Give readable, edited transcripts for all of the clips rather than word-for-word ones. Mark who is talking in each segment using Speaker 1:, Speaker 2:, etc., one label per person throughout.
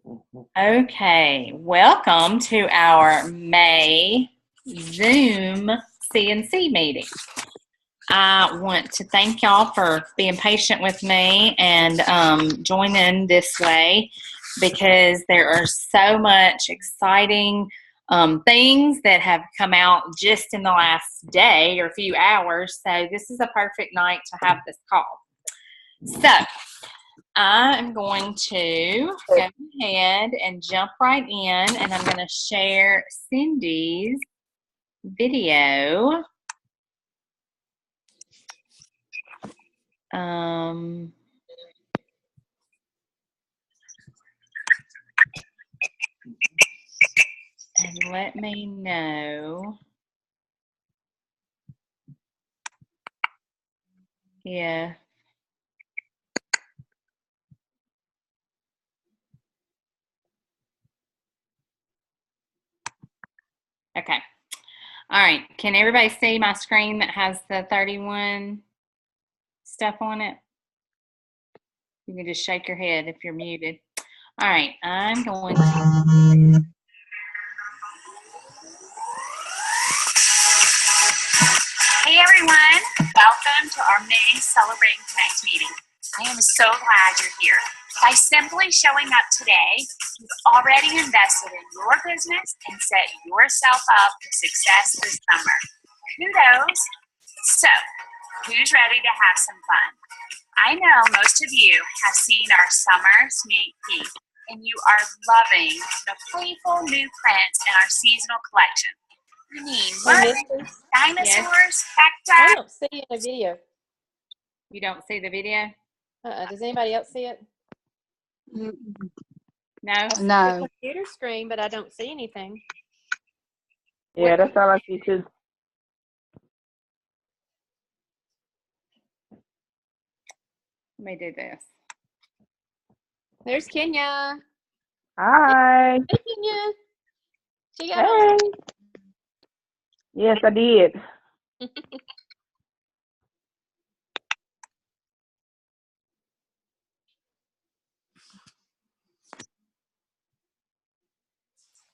Speaker 1: Okay, welcome to our May Zoom CNC meeting. I want to thank y'all for being patient with me and joining this way because there are so much exciting things that have come out just in the last day or few hours. So this is a perfect night to have this call. So I am going to go ahead and jump right in, and I'm going to share Cindy's video. And let me know if okay. All right. Can everybody see my screen that has the 31 stuff on it? You can just shake your head if you're muted. All right. I'm going to.
Speaker 2: Hey everyone, welcome to our May Celebrate and Connect meeting. I am so glad you're here. By simply showing up today, you've already invested in your business and set yourself up for success this summer. Kudos! So, who's ready to have some fun? I know most of you have seen our summer sneak peek, and you are loving the playful new prints in our seasonal collection. I mean, what? Dinosaurs, cacti.
Speaker 3: I don't see it in the video.
Speaker 1: You don't see the video?
Speaker 3: Does anybody else see it?
Speaker 1: No?
Speaker 3: No. The computer screen, but I don't see anything.
Speaker 4: Yeah, that's all I see too.
Speaker 1: Let me do this.
Speaker 3: There's Kenya.
Speaker 4: Hi.
Speaker 3: Hey, Kenya. She got
Speaker 4: Hey. Yes, I did.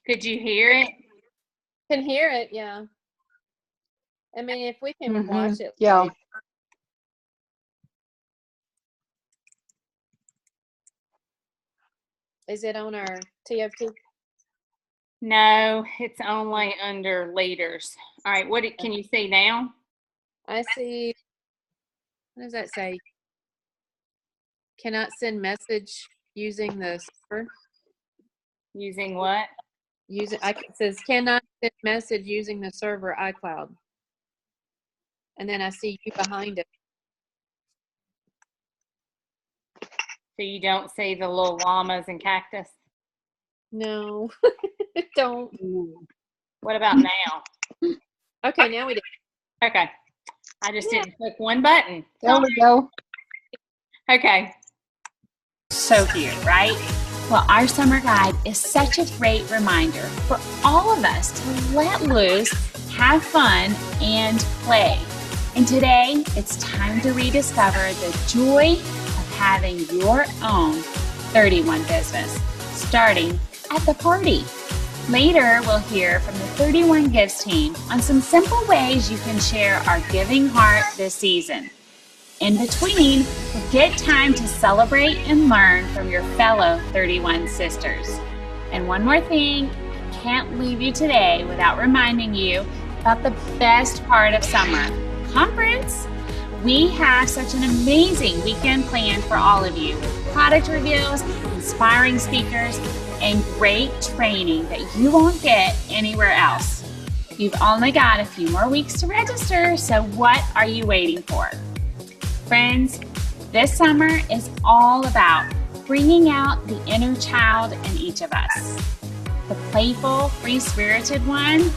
Speaker 1: Could you hear it?
Speaker 3: Can hear it, yeah. I mean, if we can watch it.
Speaker 4: Yeah.
Speaker 3: Like, is it on our TFT?
Speaker 1: No, it's only under leaders. All right, what can you see now?
Speaker 3: I see. What does that say? Cannot send message using the server.
Speaker 1: Using what?
Speaker 3: It says cannot send message using the server iCloud. And then I see you behind it.
Speaker 1: So you don't see the little llamas and cactus?
Speaker 3: No, don't.
Speaker 1: What about now?
Speaker 3: Okay, now we do.
Speaker 1: Okay. I just didn't click one button.
Speaker 4: There we go.
Speaker 1: Okay.
Speaker 2: So cute, right? Well, our summer guide is such a great reminder for all of us to let loose, have fun, and play. And today, it's time to rediscover the joy of having your own 31 business, starting at the party. Later, we'll hear from the 31 Gifts team on some simple ways you can share our giving heart this season. In between, we'll get time to celebrate and learn from your fellow 31 sisters. And one more thing, I can't leave you today without reminding you about the best part of summer, conference. We have such an amazing weekend planned for all of you. Product reviews, inspiring speakers, and great training that you won't get anywhere else. You've only got a few more weeks to register, so what are you waiting for? Friends, this summer is all about bringing out the inner child in each of us. The playful, free-spirited one,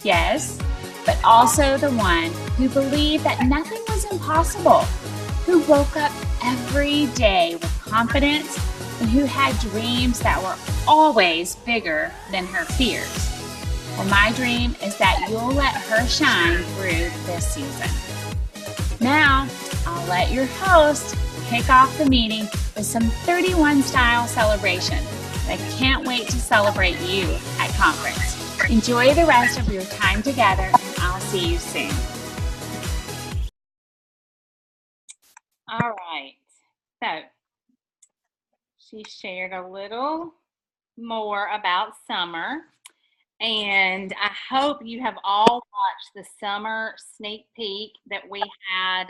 Speaker 2: yes, but also the one who believed that nothing was impossible, who woke up every day with confidence, and who had dreams that were always bigger than her fears. Well, my dream is that you'll let her shine through this season. Now, I'll let your host kick off the meeting with some 31 style celebration. They can't wait to celebrate you at conference. Enjoy the rest of your time together, and I'll see you soon.
Speaker 1: All right. So she shared a little more about summer. And I hope you have all watched the summer sneak peek that we had.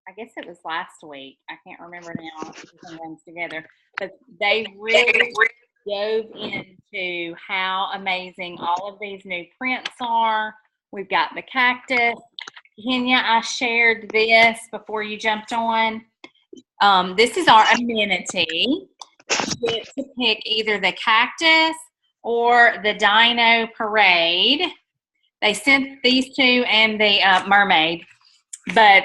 Speaker 1: I guess it was last week. I can't remember now. Everything runs together. But they really dove into how amazing all of these new prints are. We've got the cactus. Kenya, I shared this before you jumped on. This is our amenity. You get to pick either the cactus or the Dino Parade. They sent these two and the mermaid, but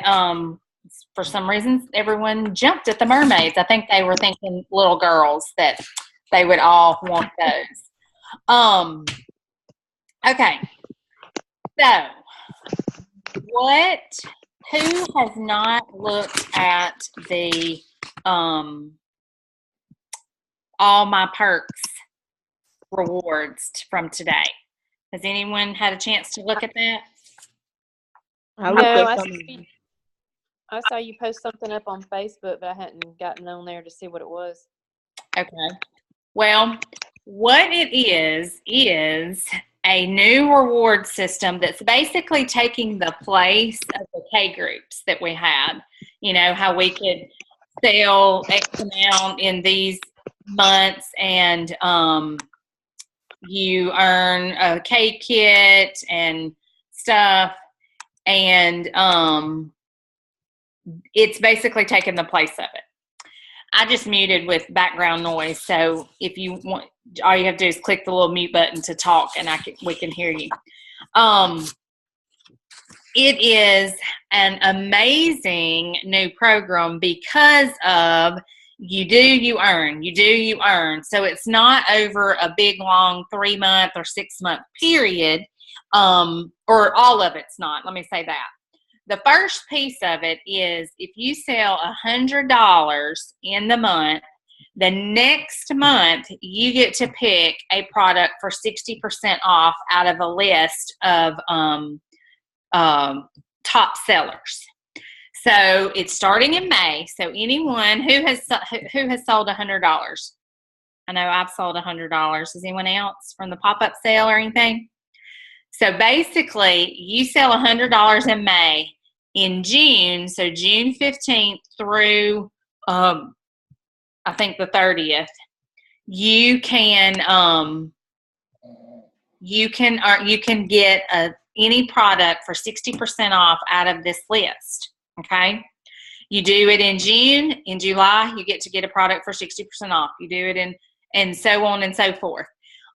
Speaker 1: for some reason everyone jumped at the mermaids. I think they were thinking little girls that they would all want those. Okay, so who has not looked at the all my perks rewards from today? Has anyone had a chance to look at that?
Speaker 3: I saw you post something up on Facebook, but I hadn't gotten on there to see what it was.
Speaker 1: Okay. Well, what it is a new reward system that's basically taking the place of the K groups that we had. You know, how we could sell X amount in these months and you earn a K kit and stuff, and it's basically taking the place of it. I just muted with background noise, so if you want, all you have to do is click the little mute button to talk, and we can hear you. It is an amazing new program because of you do, you earn. You do, you earn. So it's not over a big, long 3-month or 6-month period, or all of it's not. Let me say that. The first piece of it is if you sell $100 in the month, the next month you get to pick a product for 60% off out of a list of top sellers. So it's starting in May. So anyone who has sold $100, I know I've sold $100. Is anyone else from the pop-up sale or anything? So basically, you sell $100 in May. In June, so June 15th through I think the 30th, you can get any product for 60% off out of this list. Okay, you do it in June. In July, you get to get a product for 60% off. You do it and so on and so forth.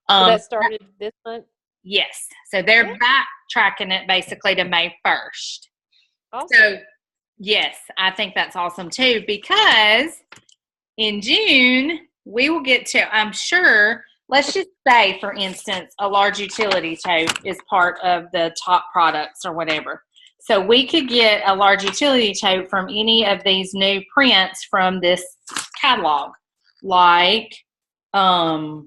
Speaker 3: So that started this month?
Speaker 1: Yes. So they're backtracking it basically to May 1st.
Speaker 3: Awesome.
Speaker 1: So, yes, I think that's awesome too, because in June, we will get to, I'm sure, let's just say, for instance, a large utility tote is part of the top products or whatever. So we could get a large utility tote from any of these new prints from this catalog, like the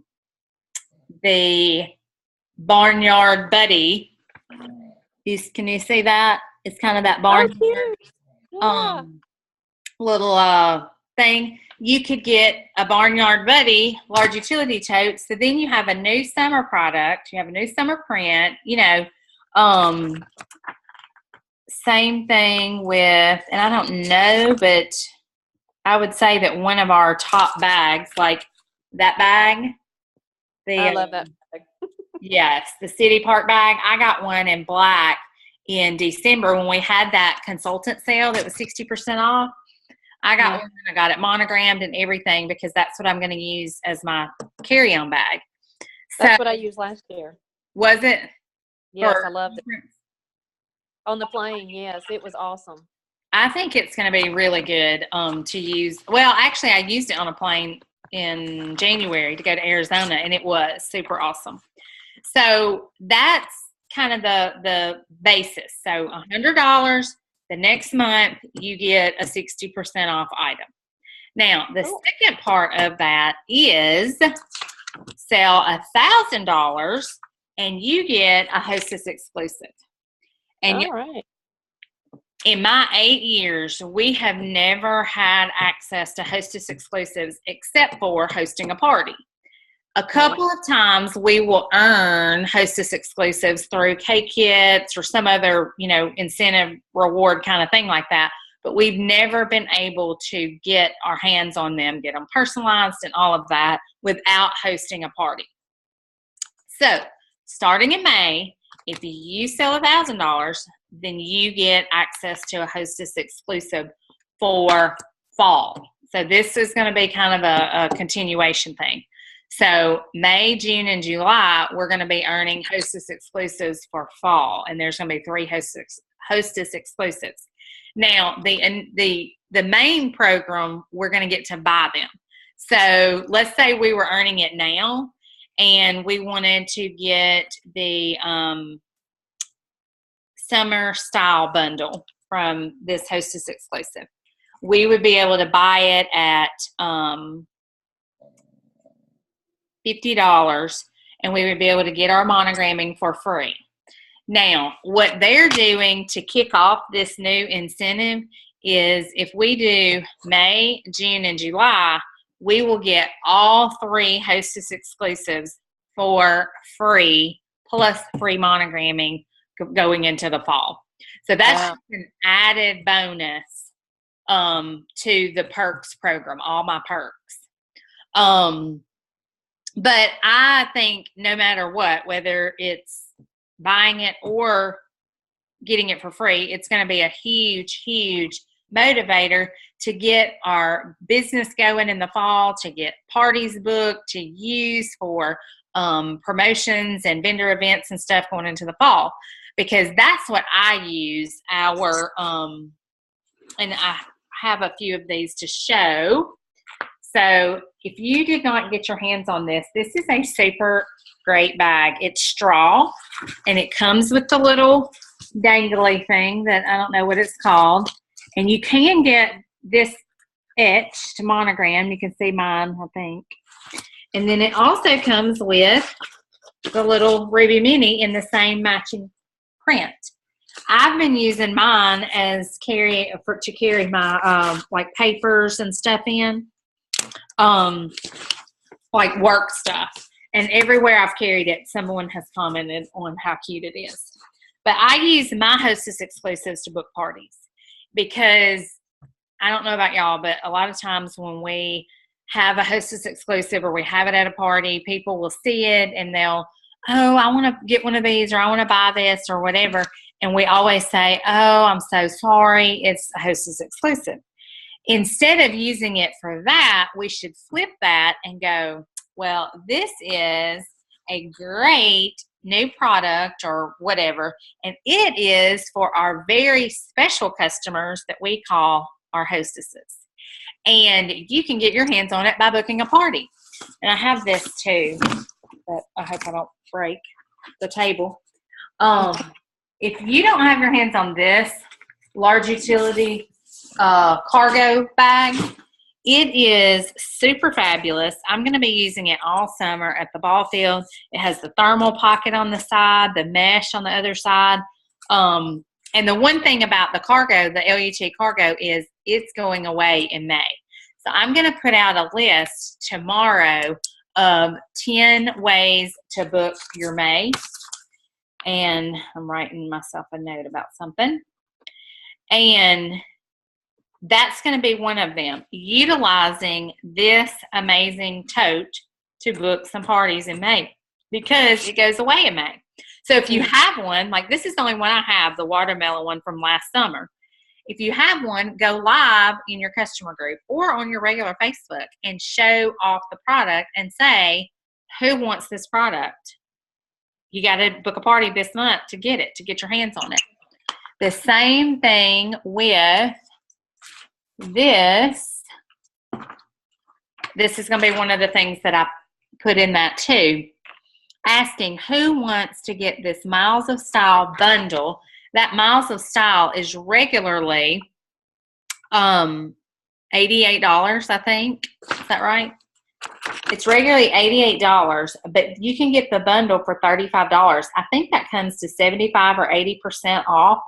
Speaker 1: Barnyard Buddy. Can you see that? It's kind of that barnyard little thing. You could get a Barnyard Buddy large utility tote. So then you have a new summer product. You have a new summer print. You know, same thing with, and I don't know, but I would say that one of our top bags, like that bag.
Speaker 3: I love that bag.
Speaker 1: Yes, the City Park bag. I got one in black in December when we had that consultant sale that was 60% off. I got one and I got it monogrammed and everything because that's what I'm going to use as my carry-on bag.
Speaker 3: That's what I used last year.
Speaker 1: Was it?
Speaker 3: Yes, I loved it. On the plane, yes, it was awesome.
Speaker 1: I think it's going to be really good to use. Well, actually, I used it on a plane in January to go to Arizona, and it was super awesome. So that's kind of the basis. So $100, the next month you get a 60% off item. Now, the second part of that is sell $1,000 and you get a Hostess exclusive. And
Speaker 3: All right.
Speaker 1: in my 8 years, we have never had access to Hostess exclusives except for hosting a party. A couple of times we will earn Hostess exclusives through K-Kits or some other, incentive reward kind of thing like that. But we've never been able to get our hands on them, get them personalized and all of that without hosting a party. So starting in May, if you sell $1,000, then you get access to a Hostess exclusive for fall. So this is going to be kind of a continuation thing. So May, June, and July, we're going to be earning Hostess exclusives for fall, and there's going to be 3 Hostess exclusives. Now, the main program, we're going to get to buy them. So let's say we were earning it now, and we wanted to get the summer style bundle from this Hostess exclusive. We would be able to buy it at $50, and we would be able to get our monogramming for free. Now, what they're doing to kick off this new incentive is if we do May, June, and July, we will get all 3 Hostess exclusives for free, plus free monogramming going into the fall. So that's an added bonus to the perks program, all my perks. But I think no matter what, whether it's buying it or getting it for free, it's going to be a huge, huge motivator to get our business going in the fall, to get parties booked, to use for promotions and vendor events and stuff going into the fall. Because that's what I use our, and I have a few of these to show. So if you did not get your hands on this, this is a super great bag. It's straw, and it comes with the little dangly thing that I don't know what it's called. And you can get this etched monogram. You can see mine, I think. And then it also comes with the little Ruby Mini in the same matching print. I've been using mine as to carry my like papers and stuff in. Like work stuff, and everywhere I've carried it, someone has commented on how cute it is. But I use my Hostess exclusives to book parties because I don't know about y'all, but a lot of times when we have a Hostess exclusive or we have it at a party, people will see it and they'll, oh, I want to get one of these, or I want to buy this, or whatever. And we always say, oh, I'm so sorry, it's a Hostess exclusive. Instead of using it for that, we should flip that and go, well, this is a great new product or whatever, and it is for our very special customers that we call our hostesses. And you can get your hands on it by booking a party. And I have this too, but I hope I don't break the table. If you don't have your hands on this large utility cargo bag, it is super fabulous. I'm going to be using it all summer at the ball field. It has the thermal pocket on the side, the mesh on the other side. And the one thing about the cargo, the LUT cargo, is it's going away in May. So I'm going to put out a list tomorrow of 10 ways to book your May. And I'm writing myself a note about something. And that's going to be one of them, utilizing this amazing tote to book some parties in May, because it goes away in May. So if you have one, like this is the only one I have, the watermelon one from last summer. If you have one, go live in your customer group or on your regular Facebook and show off the product and say, who wants this product? You got to book a party this month to get it, to get your hands on it. The same thing with this. This is going to be one of the things that I put in that too. Asking who wants to get this Miles of Style bundle. That Miles of Style is regularly $88, I think. Is that right? It's regularly $88, but you can get the bundle for $35. I think that comes to 75 or 80% off.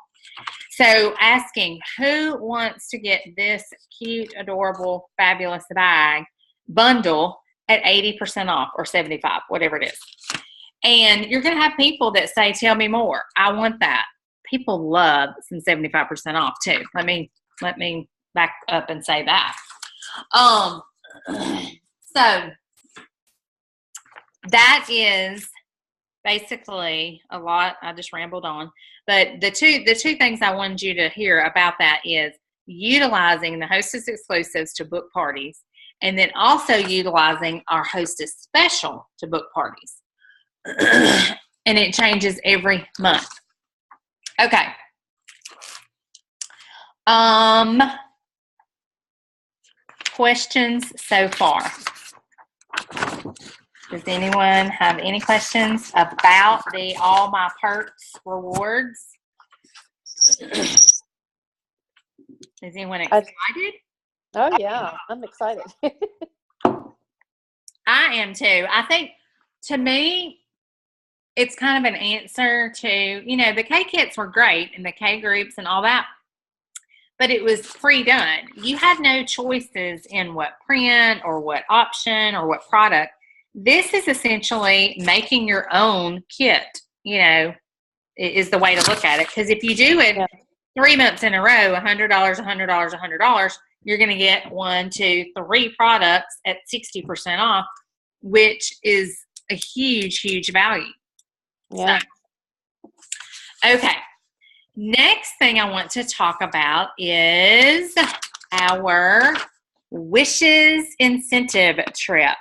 Speaker 1: So asking who wants to get this cute, adorable, fabulous bag bundle at 80% off or 75, whatever it is. And you're going to have people that say, tell me more. I want that. People love some 75% off too. Let me back up and say that. So that is basically a lot. I just rambled on. But the two things I wanted you to hear about that is utilizing the Hostess exclusives to book parties, and then also utilizing our Hostess special to book parties. And it changes every month. Okay. Questions so far? Does anyone have any questions about the All My Perks rewards? Is anyone excited?
Speaker 3: Oh yeah, I'm excited.
Speaker 1: I am too. I think, to me, it's kind of an answer to, the K kits were great and the K groups and all that, but it was pre-done. You had no choices in what print or what option or what product. This is essentially making your own kit, is the way to look at it. Because if you do it 3 months in a row, $100, $100, $100, you're going to get 1, 2, 3 products at 60% off, which is a huge, huge value.
Speaker 3: Yeah.
Speaker 1: So, okay. Next thing I want to talk about is our Wishes incentive trip.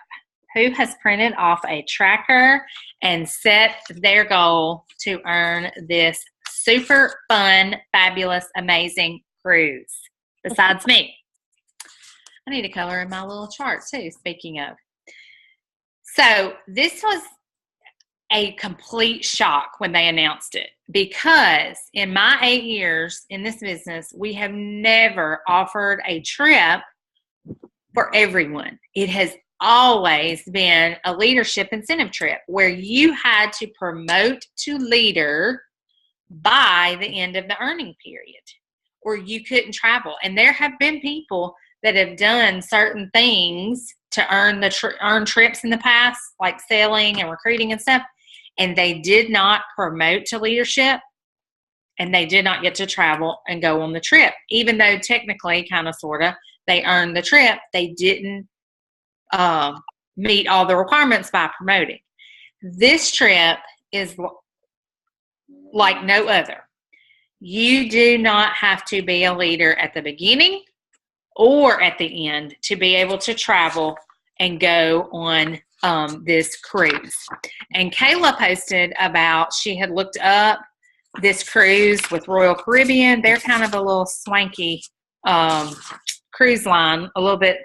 Speaker 1: Who has printed off a tracker and set their goal to earn this super fun, fabulous, amazing cruise? Besides me. I need to color in my little chart too, speaking of. So this was a complete shock when they announced it, because in my 8 years in this business, we have never offered a trip for everyone. It has always been a leadership incentive trip where you had to promote to leader by the end of the earning period, or you couldn't travel. And there have been people that have done certain things to earn trips in the past, like selling and recruiting and stuff, and they did not promote to leadership, and they did not get to travel and go on the trip. Even though technically, kind of, sort of, they earned the trip, they didn't meet all the requirements by promoting. This trip is like no other. You do not have to be a leader at the beginning or at the end to be able to travel and go on this cruise. And Kayla posted about, she had looked up this cruise with Royal Caribbean. They're kind of a little swanky cruise line, a little bit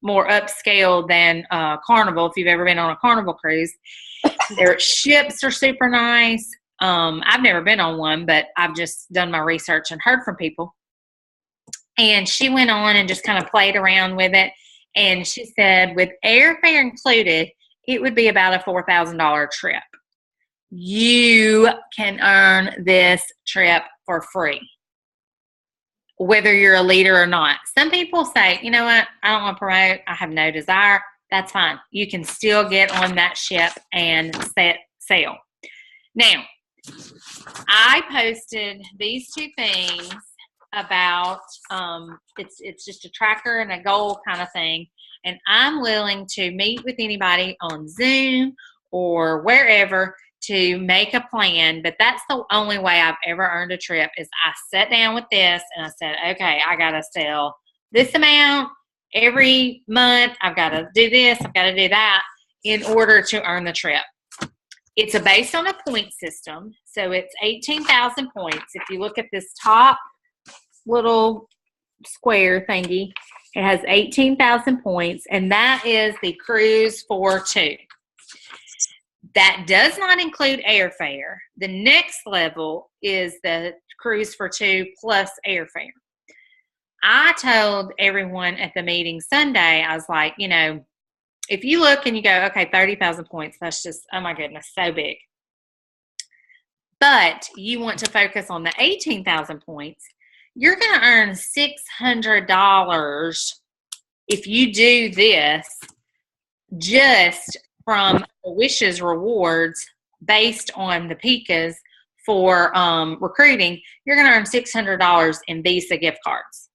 Speaker 1: more upscale than Carnival, if you've ever been on a Carnival cruise. Their ships are super nice. I've never been on one, but I've just done my research and heard from people. And she went on and just kind of played around with it. And she said with airfare included, it would be about a $4,000 trip. You can earn this trip for free, whether you're a leader or not. Some people say, you know what, I don't want to promote, I have no desire. That's fine. You can still get on that ship and set sail. Now, I posted these 2 things about, it's just a tracker and a goal kind of thing. And I'm willing to meet with anybody on Zoom or wherever to make a plan, but that's the only way I've ever earned a trip is I sat down with this and I said, okay, I got to sell this amount every month. I've got to do this. I've got to do that in order to earn the trip. It's based on a point system. So it's 18,000 points. If you look at this top little square thingy, it has 18,000 points, and that is the cruise for 2. That does not include airfare. The next level is the cruise for 2 plus airfare. I told everyone at the meeting Sunday, I was like, you know, if you look and you go, okay, 30,000 points, that's just, oh my goodness, so big. But you want to focus on the 18,000 points, you're going to earn $600 if you do this just from the Wishes rewards based on the PICAs for recruiting. You're going to earn $600 in Visa gift cards.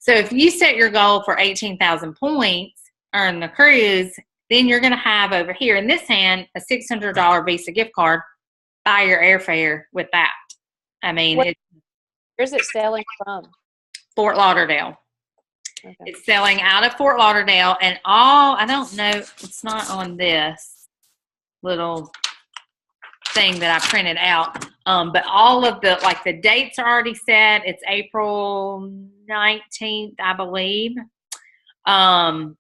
Speaker 1: So if you set your goal for 18,000 points, earn the cruise, then you're going to have over here in this hand a $600 Visa gift card. Buy your airfare with that. I mean,
Speaker 3: Where's it selling from?
Speaker 1: Fort Lauderdale.
Speaker 3: Okay.
Speaker 1: It's selling out of Fort Lauderdale, and I don't know, it's not on this little thing that I printed out, but all of the, like, the dates are already set. It's April 19th, I believe, out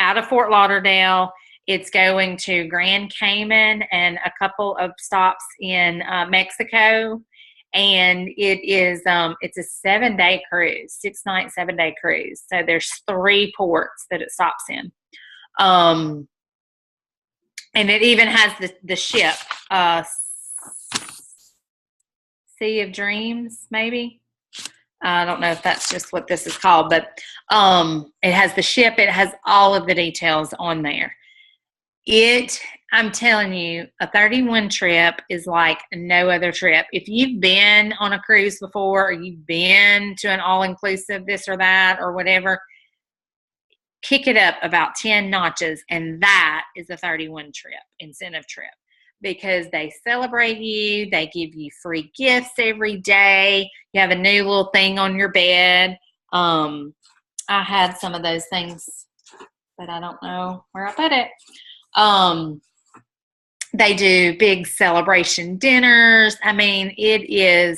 Speaker 1: of Fort Lauderdale. It's going to Grand Cayman and a couple of stops in Mexico. And it is it's a 7-day cruise, 6-night, 7-day cruise. So there's 3 ports that it stops in. And it even has the ship, Sea of Dreams, maybe. I don't know if that's just what this is called, but it has the ship. It has all of the details on there. I'm telling you, a 31 trip is like no other trip. If you've been on a cruise before, or you've been to an all-inclusive this or that or whatever, kick it up about 10 notches, and that is a 31 trip, incentive trip, because they celebrate you. They give you free gifts every day. You have a new little thing on your bed. I had some of those things, but I don't know where I put it. They do big celebration dinners. I mean, you're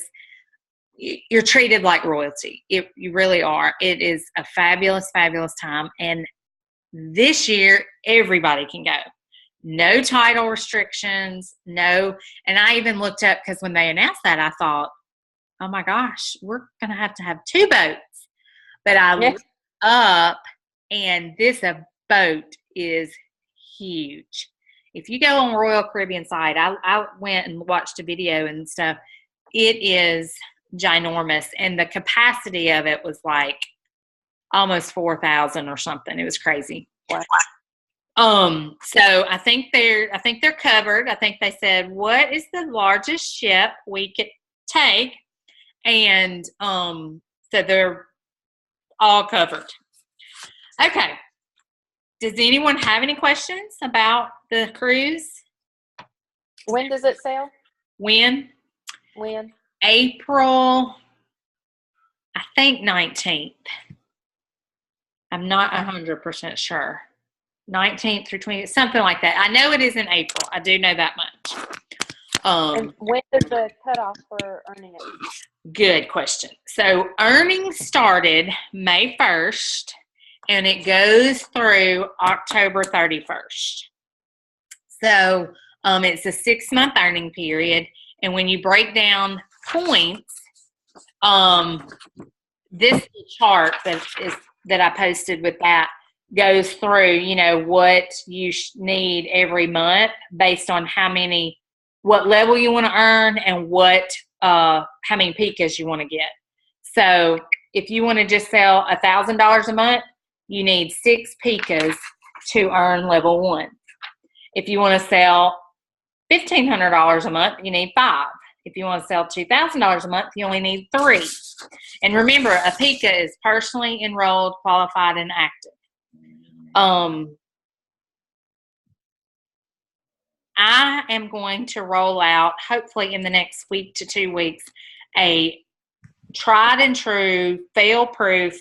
Speaker 1: treated like royalty. You really are. It is a fabulous, fabulous time. And this year, everybody can go. No title restrictions, no. And I even looked up, because when they announced that, I thought, oh my gosh, we're going to have 2 boats. But I looked up, and this boat is huge. If you go on Royal Caribbean site, I went and watched a video and stuff. It is ginormous, and the capacity of it was like almost 4,000 or something. It was crazy.
Speaker 3: Wow.
Speaker 1: So I think they're covered. I think they said, what is the largest ship we could take? And so they're all covered. Okay. Does anyone have any questions about the cruise?
Speaker 3: When does it sail?
Speaker 1: When? April, I think 19th. I'm not 100% sure. 19th through 20th, something like that. I know it is in April. I do know that much.
Speaker 3: And when is the cutoff for earning it?
Speaker 1: Good question. So earnings started May 1st, and it goes through October 31st. So it's a 6-month earning period. And when you break down points, this chart that I posted with that goes through, you know, what you need every month based on what level you want to earn and how many PICAs you want to get. So if you want to just sell $1,000 a month, you need 6 PICAs to earn level 1. If you want to sell $1,500 a month, you need 5. If you want to sell $2,000 a month, you only need 3. And remember, a PICA is personally enrolled, qualified, and active. I am going to roll out, hopefully in the next week to 2 weeks, a tried and true, fail-proof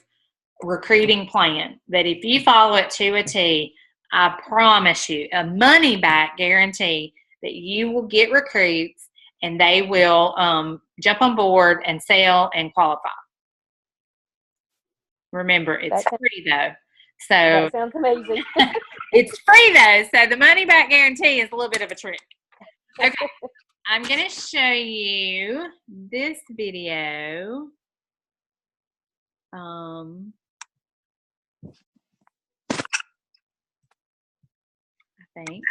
Speaker 1: recruiting plan that if you follow it to a T, I promise you a money-back guarantee that you will get recruits and they will jump on board and sell and qualify. Remember, it's free though. So
Speaker 3: that sounds amazing.
Speaker 1: It's free though, so the money back guarantee is a little bit of a trick. Okay, I'm going to show you this video. I think.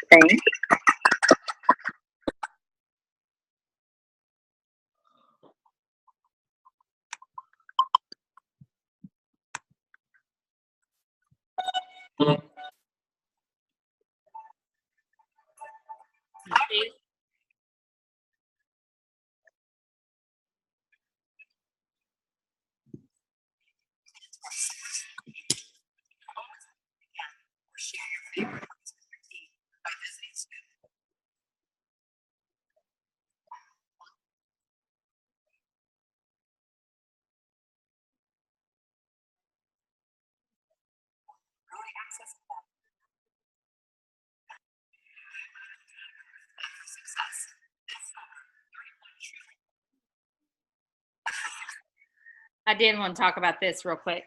Speaker 1: I did want to talk about this real quick,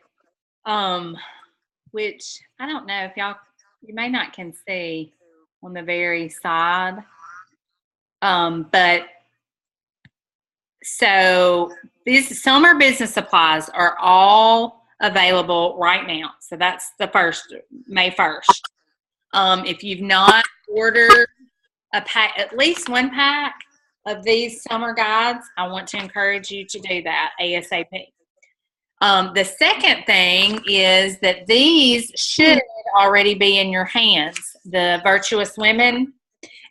Speaker 1: which I don't know if you may not can see on the very side, but so these summer business supplies are all available right now. So that's the May 1st. If you've not ordered a pack, at least one pack of these summer guides, I want to encourage you to do that ASAP. The second thing is that these should already be in your hands, the Virtuous Women.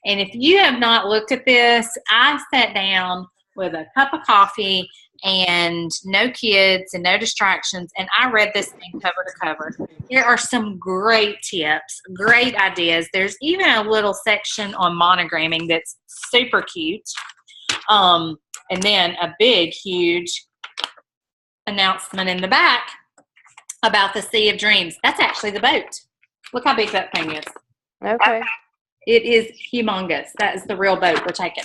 Speaker 1: And if you have not looked at this, I sat down with a cup of coffee and no kids and no distractions, and I read this thing cover to cover. There are some great tips, great ideas. There's even a little section on monogramming that's super cute. And then a big, huge announcement in the back about the Sea of Dreams. That's actually the boat. Look how big that thing is.
Speaker 3: Okay.
Speaker 1: It is humongous. That is the real boat we're taking.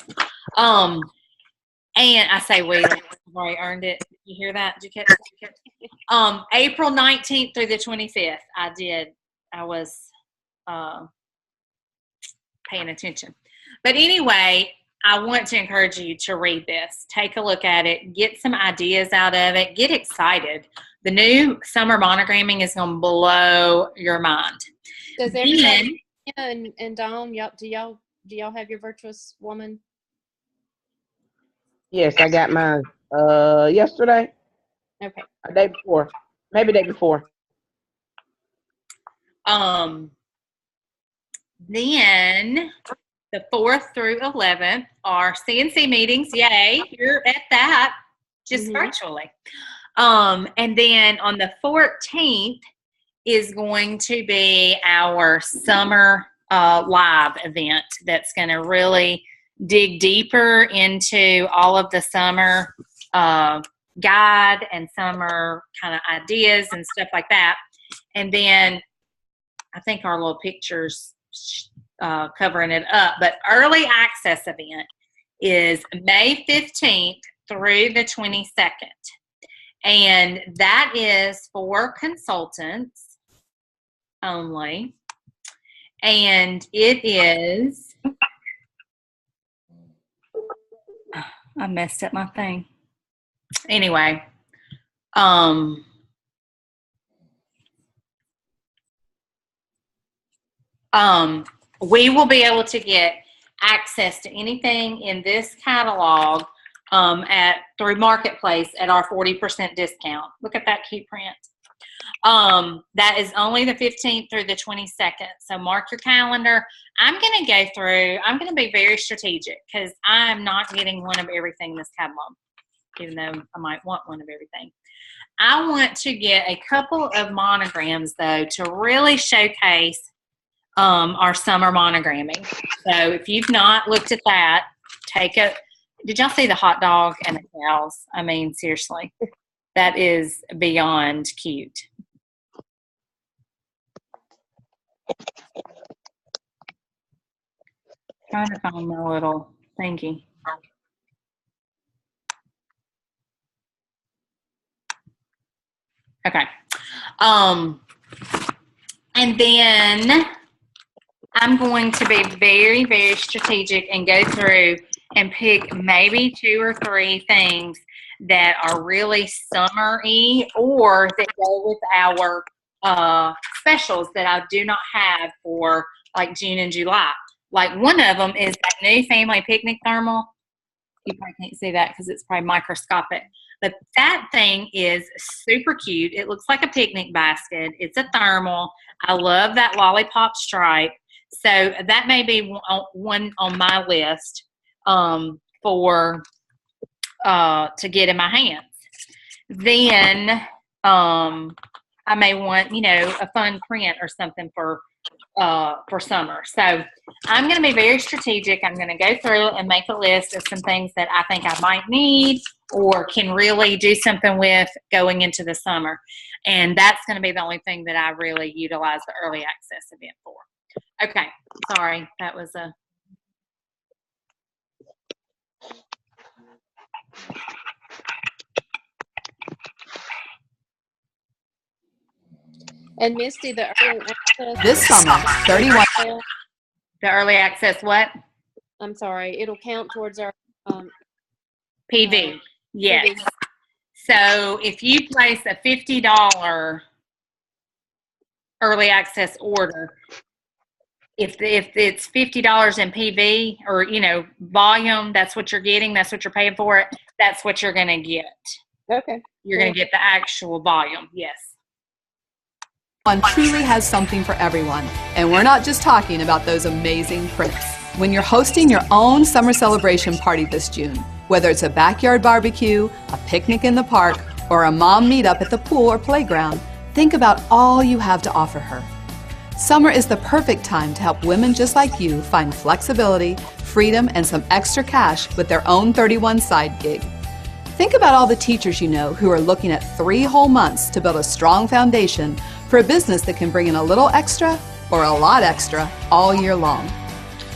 Speaker 1: And I say we, I've already earned it. Did you hear that? Did you catch it? April 19th through the 25th, I was paying attention. But anyway, I want to encourage you to read this. Take a look at it. Get some ideas out of it. Get excited. The new summer monogramming is going to blow your mind.
Speaker 3: Does everybody and Dawn, do y'all have your Virtuous Woman?
Speaker 4: Yes, I got mine yesterday.
Speaker 3: Okay.
Speaker 4: Or day before. Maybe day before.
Speaker 1: Then the 4th through 11th are CNC meetings. Yay, you're at that, just virtually. And then on the 14th is going to be our summer live event that's going to really dig deeper into all of the summer guide and summer kind of ideas and stuff like that. And then I think our little pictures covering it up. But early access event is May 15th through the 22nd. And that is for consultants only. And it is, I messed up my thing. Anyway, we will be able to get access to anything in this catalog through Marketplace at our 40% discount. Look at that cute print. That is only the 15th through the 22nd. So mark your calendar. I'm going to go through, I'm going to be very strategic because I'm not getting one of everything in this catalog, even though I might want one of everything. I want to get a couple of monograms, though, to really showcase our summer monogramming. So if you've not looked at that, did y'all see the hot dog and the cows? I mean, seriously, that is beyond cute. Trying to find my little thingy. Okay. And then I'm going to be very, very strategic and go through and pick maybe 2 or 3 things that are really summer-y or that go with our specials that I do not have for like June and July. Like one of them is that new family picnic thermal. You probably can't see that because it's probably microscopic. But that thing is super cute. It looks like a picnic basket. It's a thermal. I love that lollipop stripe. So that may be one on my list for to get in my hands. Then I may want, a fun print or something for summer. So I'm going to be very strategic. I'm going to go through and make a list of some things that I think I might need or can really do something with going into the summer. And that's going to be the only thing that I really utilize the early access event for. Okay. Sorry. That was a...
Speaker 3: And Misty, the early access
Speaker 5: This summer, 31.
Speaker 1: The early access what?
Speaker 3: I'm sorry, it'll count towards our
Speaker 1: PV. Yes.
Speaker 3: PV.
Speaker 1: So if you place a $50 early access order, if it's $50 in PV or, volume, that's what you're getting, that's what you're paying for it, that's what you're going to get.
Speaker 3: Okay.
Speaker 1: You're going to get the actual volume. Yes.
Speaker 5: One truly has something for everyone, and we're not just talking about those amazing prints. When you're hosting your own summer celebration party this June, whether it's a backyard barbecue, a picnic in the park, or a mom meetup at the pool or playground, think about all you have to offer her. Summer is the perfect time to help women just like you find flexibility, freedom, and some extra cash with their own 31 side gig. Think about all the teachers you know who are looking at 3 whole months to build a strong foundation for a business that can bring in a little extra or a lot extra all year long.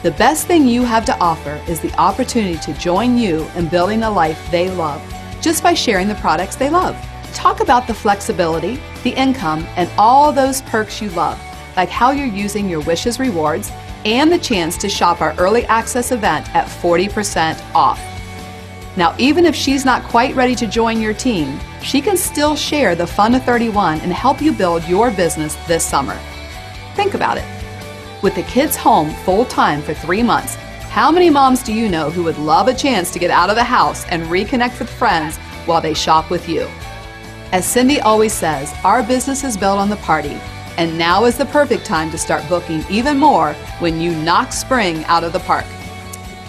Speaker 5: The best thing you have to offer is the opportunity to join you in building a life they love just by sharing the products they love. Talk about the flexibility, the income, and all those perks you love, like how you're using your Wishes rewards and the chance to shop our early access event at 40% off. Now, even if she's not quite ready to join your team, she can still share the fun of 31 and help you build your business this summer. Think about it. With the kids home full-time for 3 months, how many moms do you know who would love a chance to get out of the house and reconnect with friends while they shop with you? As Cindy always says, our business is built on the party, and now is the perfect time to start booking even more when you knock spring out of the park.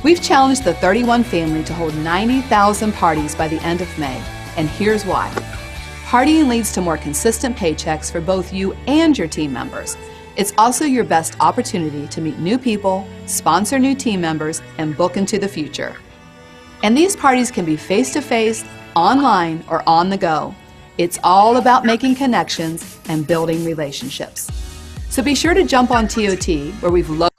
Speaker 5: We've challenged the 31 family to hold 90,000 parties by the end of May, and here's why. Partying leads to more consistent paychecks for both you and your team members. It's also your best opportunity to meet new people, sponsor new team members, and book into the future. And these parties can be face-to-face, online, or on the go. It's all about making connections and building relationships. So be sure to jump on TOT, where we've loaded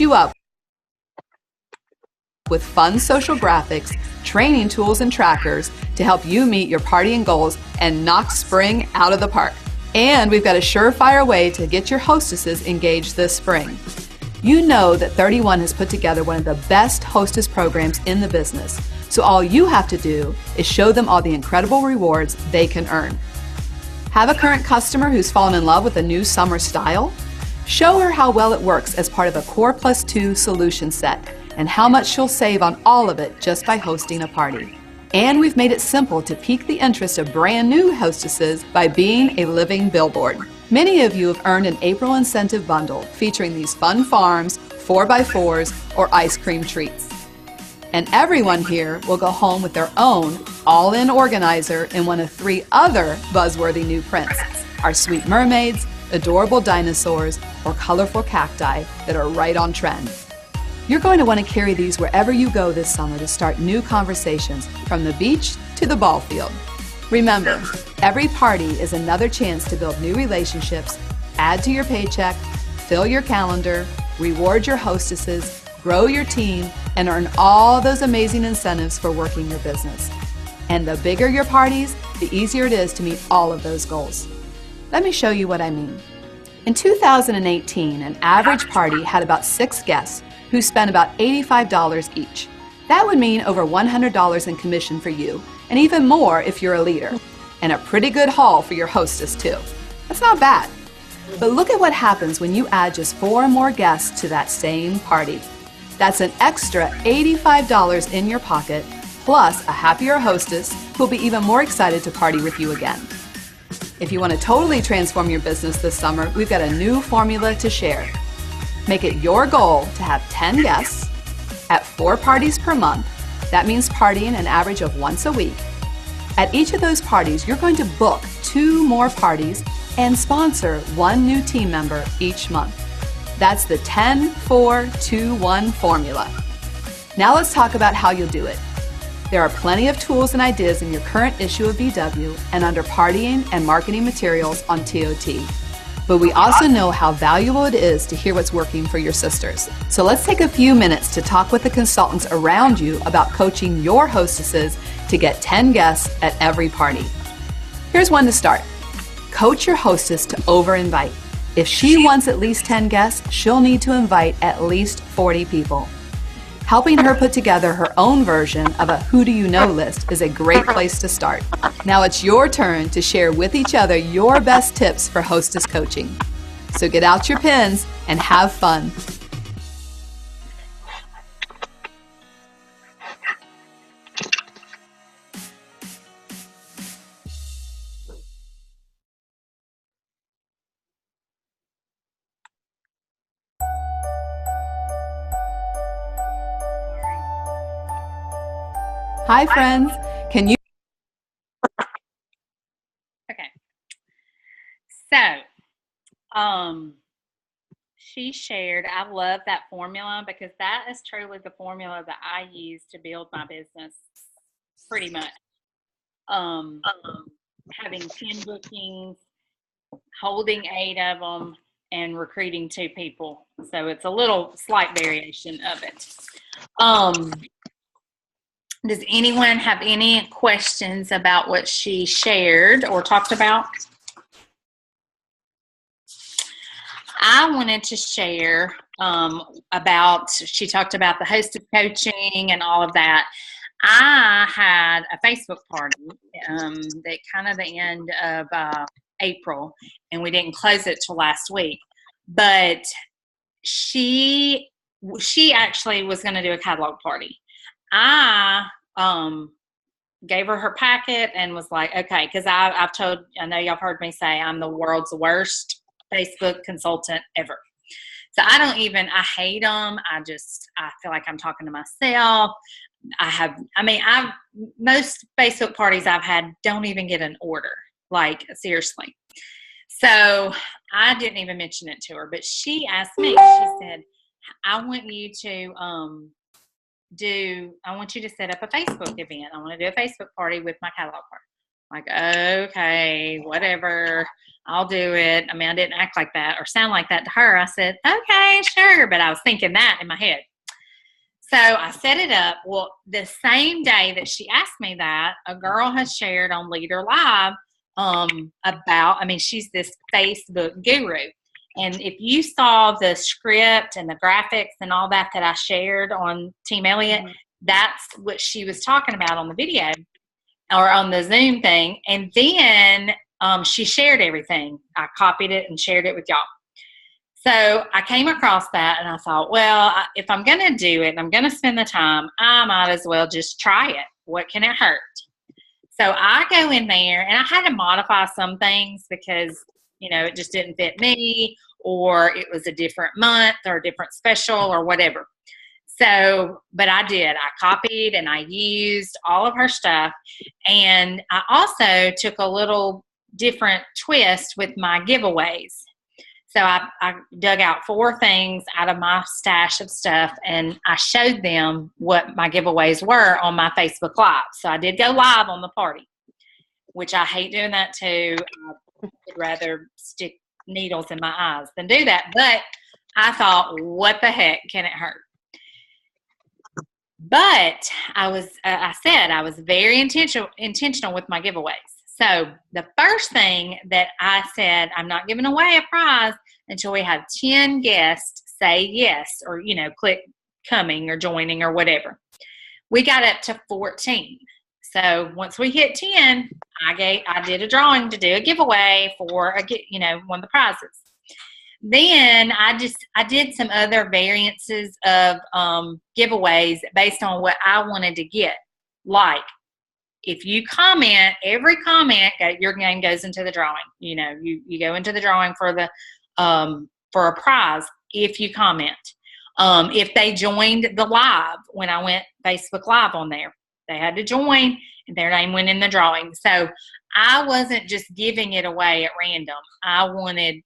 Speaker 5: you up with fun social graphics, training tools, and trackers to help you meet your partying goals and knock spring out of the park. And we've got a surefire way to get your hostesses engaged this spring. You know that 31 has put together one of the best hostess programs in the business, so all you have to do is show them all the incredible rewards they can earn. Have a current customer who's fallen in love with a new summer style? Show her how well it works as part of a Core Plus 2 solution set and how much she'll save on all of it just by hosting a party. And we've made it simple to pique the interest of brand new hostesses by being a living billboard. Many of you have earned an April incentive bundle featuring these fun farms, 4x4s, or ice cream treats. And everyone here will go home with their own all-in organizer in one of 3 other buzzworthy new prints: our sweet mermaids, adorable dinosaurs, or colorful cacti that are right on trend. You're going to want to carry these wherever you go this summer to start new conversations, from the beach to the ball field. Remember, every party is another chance to build new relationships, add to your paycheck, fill your calendar, reward your hostesses, grow your team, and earn all those amazing incentives for working your business. And the bigger your parties, the easier it is to meet all of those goals. Let me show you what I mean. In 2018, an average party had about 6 guests who spent about $85 each. That would mean over $100 in commission for you, and even more if you're a leader. And a pretty good haul for your hostess too. That's not bad. But look at what happens when you add just 4 more guests to that same party. That's an extra $85 in your pocket, plus a happier hostess who'll be even more excited to party with you again. If you want to totally transform your business this summer, we've got a new formula to share. Make it your goal to have 10 guests at 4 parties per month. That means partying an average of once a week. At each of those parties, you're going to book 2 more parties and sponsor 1 new team member each month. That's the 10-4-2-1 formula. Now let's talk about how you'll do it. There are plenty of tools and ideas in your current issue of VW and under Partying and Marketing Materials on TOT. But we also know how valuable it is to hear what's working for your sisters. So let's take a few minutes to talk with the consultants around you about coaching your hostesses to get 10 guests at every party. Here's one to start. Coach your hostess to over-invite. If she wants at least 10 guests, she'll need to invite at least 40 people. Helping her put together her own version of a who do you know list is a great place to start. Now it's your turn to share with each other your best tips for hostess coaching. So get out your pens and have fun. Hi, friends. Can you?
Speaker 1: Okay. So, she shared, I love that formula because that is truly the formula that I use to build my business pretty much. Having 10 bookings, holding 8 of them, and recruiting 2 people. So it's a little slight variation of it. Does anyone have any questions about what she shared or talked about? I wanted to share about, she talked about the hosted coaching and all of that. I had a Facebook party at kind of the end of April, and we didn't close it till last week. But she actually was going to do a catalog party. I gave her packet and was like, okay, because I know y'all have heard me say I'm the world's worst Facebook consultant ever. So I hate them. I feel like I'm talking to myself. Most Facebook parties I've had don't even get an order, like seriously. So I didn't even mention it to her, but she asked me, she said, I want you to set up a Facebook event. I want to do a Facebook party with my catalog party. I'm like, okay, whatever, I'll do it. I mean, I didn't act like that or sound like that to her. I said, okay, sure. But I was thinking that in my head. So I set it up. Well, the same day that she asked me that, a girl has shared on Leader Live she's this Facebook guru. And if you saw the script and the graphics and all that I shared on Team Elliott, that's what she was talking about on the video or on the Zoom thing. And then she shared everything. I copied it and shared it with y'all. So I came across that and I thought, well, if I'm going to do it and I'm going to spend the time, I might as well just try it. What can it hurt? So I go in there and I had to modify some things because, it just didn't fit me, or it was a different month or a different special or whatever. So, but I did. I copied and I used all of her stuff. And I also took a little different twist with my giveaways. So I dug out 4 things out of my stash of stuff, and I showed them what my giveaways were on my Facebook Live. So I did go live on the party, which I hate doing that too. I would rather stick needles in my eyes than do that. But I thought, what the heck can it hurt? But I was very intentional with my giveaways. So the first thing that I said, I'm not giving away a prize until we have 10 guests say yes, or, click coming or joining or whatever. We got up to 14. So once we hit 10, I did a drawing to do a giveaway for one of the prizes. Then I did some other variances of giveaways based on what I wanted to get. Like, if you comment, every comment, your name goes into the drawing. You go into the drawing for a prize if you comment. If they joined the live, when I went Facebook Live on there, they had to join and their name went in the drawing. So I wasn't just giving it away at random. I wanted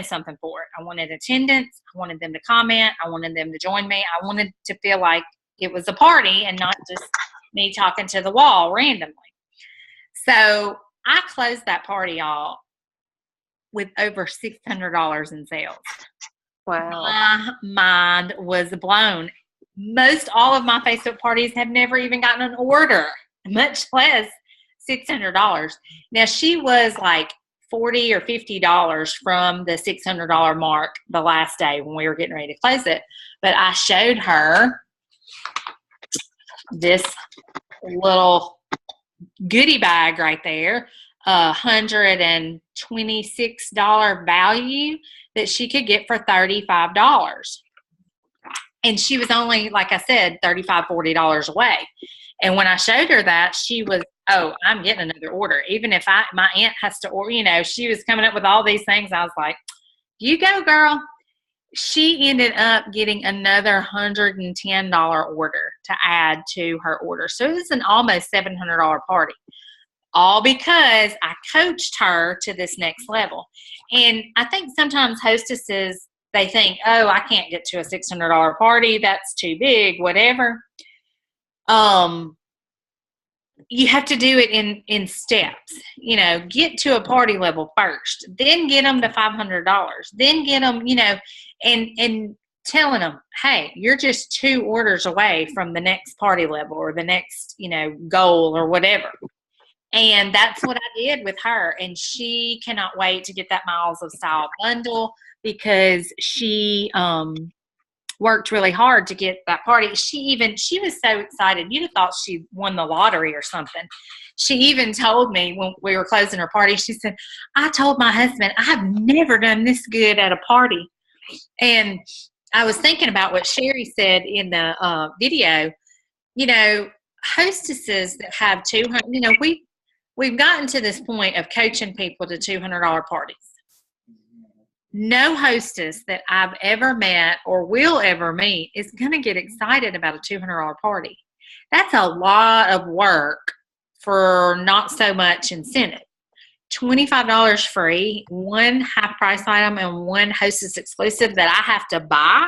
Speaker 1: something for it. I wanted attendance. I wanted them to comment. I wanted them to join me. I wanted to feel like it was a party and not just me talking to the wall randomly. So I closed that party all with over $600 in sales.
Speaker 3: Wow.
Speaker 1: My mind was blown. Most all of my Facebook parties have never even gotten an order, much less $600. Now, she was like $40 or $50 from the $600 mark the last day when we were getting ready to close it. But I showed her this little goodie bag right there, $126 value that she could get for $35. And she was only, like I said, $35, $40 away. And when I showed her that, she was, oh, I'm getting another order. Even if my aunt has to order, she was coming up with all these things. I was like, you go, girl. She ended up getting another $110 order to add to her order. So it was an almost $700 party. All because I coached her to this next level. And I think sometimes hostesses, they think, oh, I can't get to a $600 party. That's too big, whatever. You have to do it in steps. Get to a party level first, then get them to $500, then get them, and telling them, hey, you're just 2 orders away from the next party level or the next, goal or whatever. And that's what I did with her. And she cannot wait to get that Miles of Style bundle because she worked really hard to get that party. She was so excited. You'd have thought she won the lottery or something. She even told me when we were closing her party, she said, I told my husband, I have never done this good at a party. And I was thinking about what Sherry said in the video. Hostesses that have 200, we've gotten to this point of coaching people to $200 parties. No hostess that I've ever met or will ever meet is going to get excited about a $200 party. That's a lot of work for not so much incentive. $25 free, 1 half price item, and 1 hostess exclusive that I have to buy.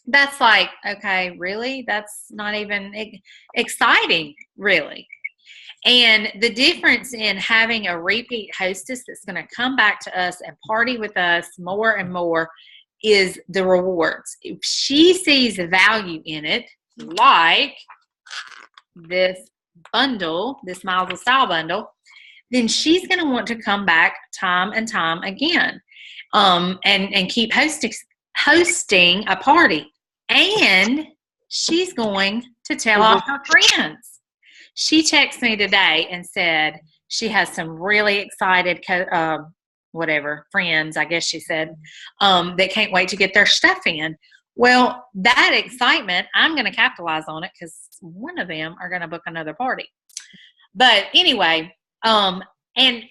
Speaker 1: That's like, okay, really? That's not even exciting, really. And the difference in having a repeat hostess that's going to come back to us and party with us more and more is the rewards. If she sees the value in it, like this bundle, this Miles of Style bundle, then she's going to want to come back time and time again, and keep hosting a party. And she's going to tell all her friends. She texted me today and said she has some really excited friends, I guess she said, that can't wait to get their stuff in. Well, that excitement, I'm going to capitalize on it because one of them are going to book another party. But anyway, and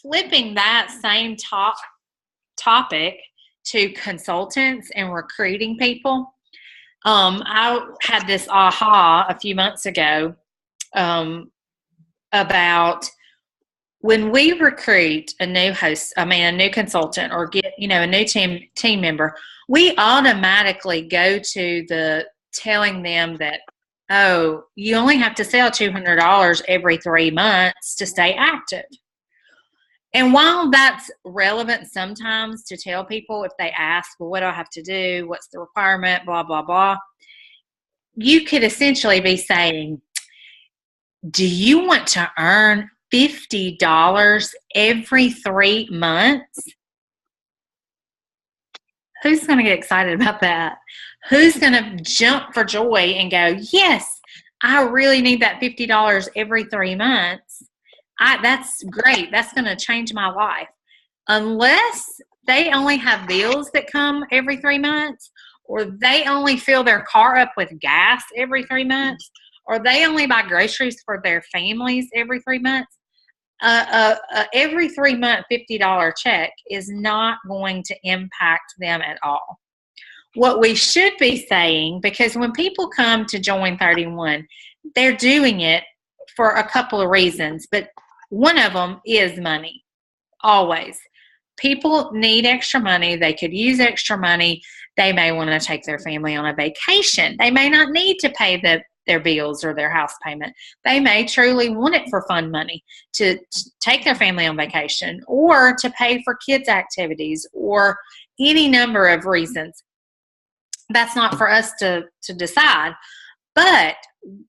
Speaker 1: flipping that same topic to consultants and recruiting people, I had this aha a few months ago about when we recruit a new a new consultant or get, a new team member, we automatically go to the telling them that, oh, you only have to sell $200 every 3 months to stay active. And while that's relevant sometimes to tell people if they ask, well, what do I have to do? What's the requirement? Blah, blah, blah. You could essentially be saying, do you want to earn $50 every 3 months. Who's going to get excited about that? Who's going to jump for joy and go, yes, I really need that $50 every 3 months. That's great. That's going to change my life. Unless they only have bills that come every 3 months, or they only fill their car up with gas every 3 months, or they only buy groceries for their families every 3 months. Every 3 month $50 check is not going to impact them at all. What we should be saying, because when people come to Join 31, they're doing it for a couple of reasons, but one of them is money. Always. People need extra money. They could use extra money. They may want to take their family on a vacation. They may not need to pay their bills or their house payment. They may truly want it for fun money to take their family on vacation, or to pay for kids' activities, or any number of reasons. That's not for us to decide. But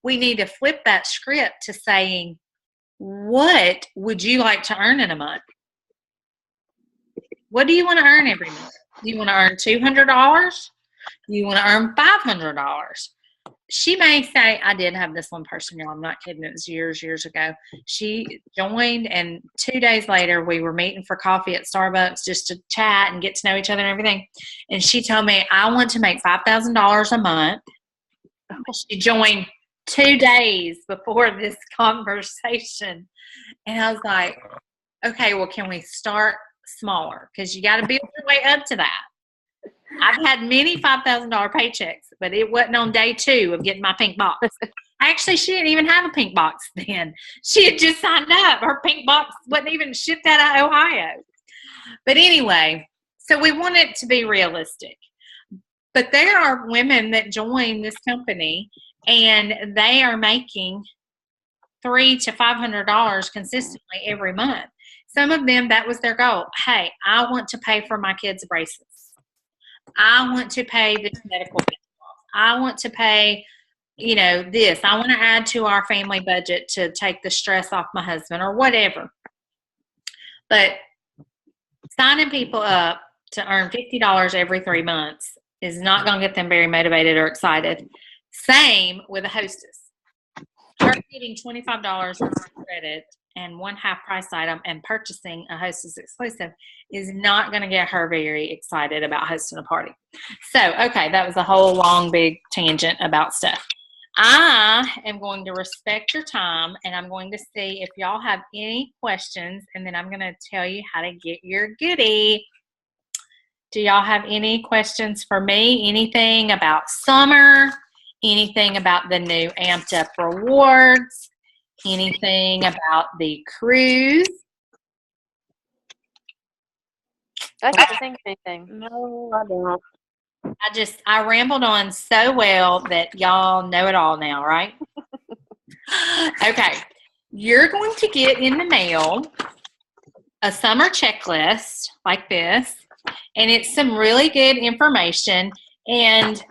Speaker 1: we need to flip that script to saying, what would you like to earn in a month? What do you want to earn every month? Do you want to earn $200? Do you want to earn $500? She may say, I did have this one person, y'all, I'm not kidding, it was years ago. She joined, and 2 days later, we were meeting for coffee at Starbucks just to chat and get to know each other and everything. And she told me, I want to make $5,000 a month. She joined 2 days before this conversation. And I was like, okay, well, can we start smaller? Because you got to build your way up to that. I've had many $5,000 paychecks, but it wasn't on day 2 of getting my pink box. Actually, she didn't even have a pink box then. She had just signed up. Her pink box wasn't even shipped out of Ohio. But anyway, so we want it to be realistic. But there are women that join this company, and they are making $300 to $500 consistently every month. Some of them, that was their goal. Hey, I want to pay for my kids' braces. I want to pay this medical bill. I want to pay, this. I want to add to our family budget to take the stress off my husband, or whatever. But signing people up to earn $50 every 3 months is not going to get them very motivated or excited. Same with a hostess. Her getting $25 in credit and one half price item and purchasing a hostess exclusive is not going to get her very excited about hosting a party. So, okay, that was a whole long, big tangent about stuff. I am going to respect your time, and I'm going to see if y'all have any questions, and then I'm going to tell you how to get your goodie. Do y'all have any questions for me? Anything about summer? Anything about the new Amped Up rewards? Anything about the cruise?
Speaker 3: I can't think of anything.
Speaker 4: No, I don't.
Speaker 1: I rambled on so well that y'all know it all now, right? Okay. You're going to get in the mail a summer checklist like this, and it's some really good information, and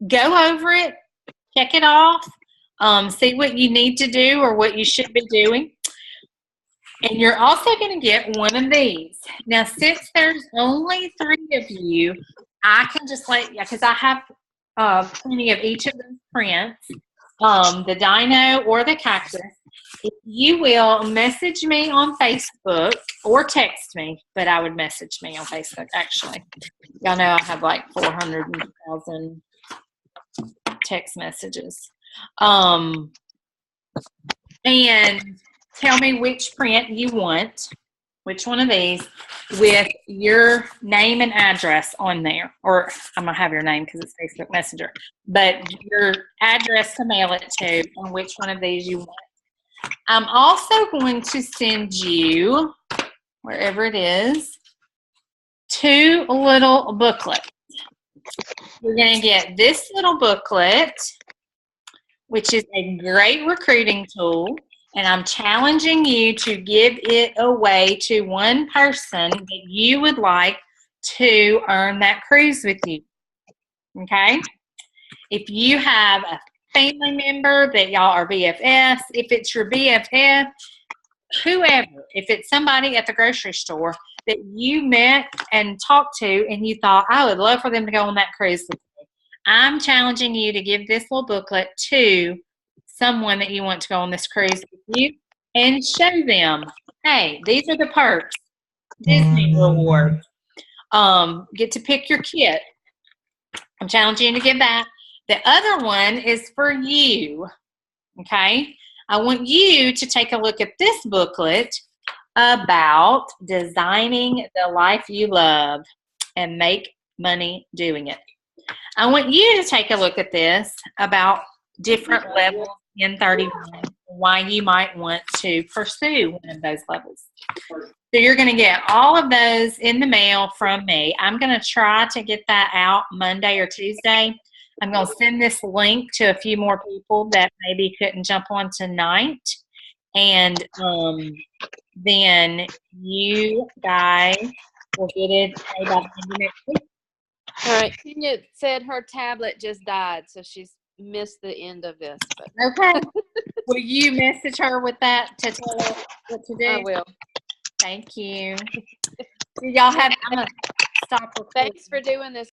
Speaker 1: go over it, check it off, see what you need to do or what you should be doing. And you're also going to get one of these. Now, since there's only 3 of you, I can just because I have plenty of each of those prints, the dino or the cactus. If you will message me on Facebook or text me, but I would message me on Facebook, actually. Y'all know I have like 400,000 text messages. And tell me which print you want, which one of these, with your name and address on there. Or I'm going to have your name because it's Facebook Messenger. But your address to mail it to, and which one of these you want. I'm also going to send you, wherever it is, 2 little booklets. You're going to get this little booklet, which is a great recruiting tool. And I'm challenging you to give it away to one person that you would like to earn that cruise with you. Okay? If you have a family member that y'all are BFFs, if it's your BFF, whoever, if it's somebody at the grocery store that you met and talked to and you thought, I would love for them to go on that cruise with me, I'm challenging you to give this little booklet to someone that you want to go on this cruise with you and show them, hey, these are the perks. Disney rewards. Get to pick your kit. I'm challenging you to give that. The other one is for you. Okay? I want you to take a look at this booklet about designing the life you love and make money doing it. I want you to take a look at this about different levels in 31, why you might want to pursue one of those levels. So you're going to get all of those in the mail from me. I'm going to try to get that out Monday or Tuesday. I'm going to send this link to a few more people that maybe couldn't jump on tonight. And then you guys will get it by the end of next week.
Speaker 3: All right. Kenya said her tablet just died, so she's missed the end of this. But.
Speaker 1: Okay. Will you message her with that to tell her what to do?
Speaker 3: I will.
Speaker 1: Thank you. Y'all have, I'm going to stop recording.
Speaker 3: Thanks for doing this.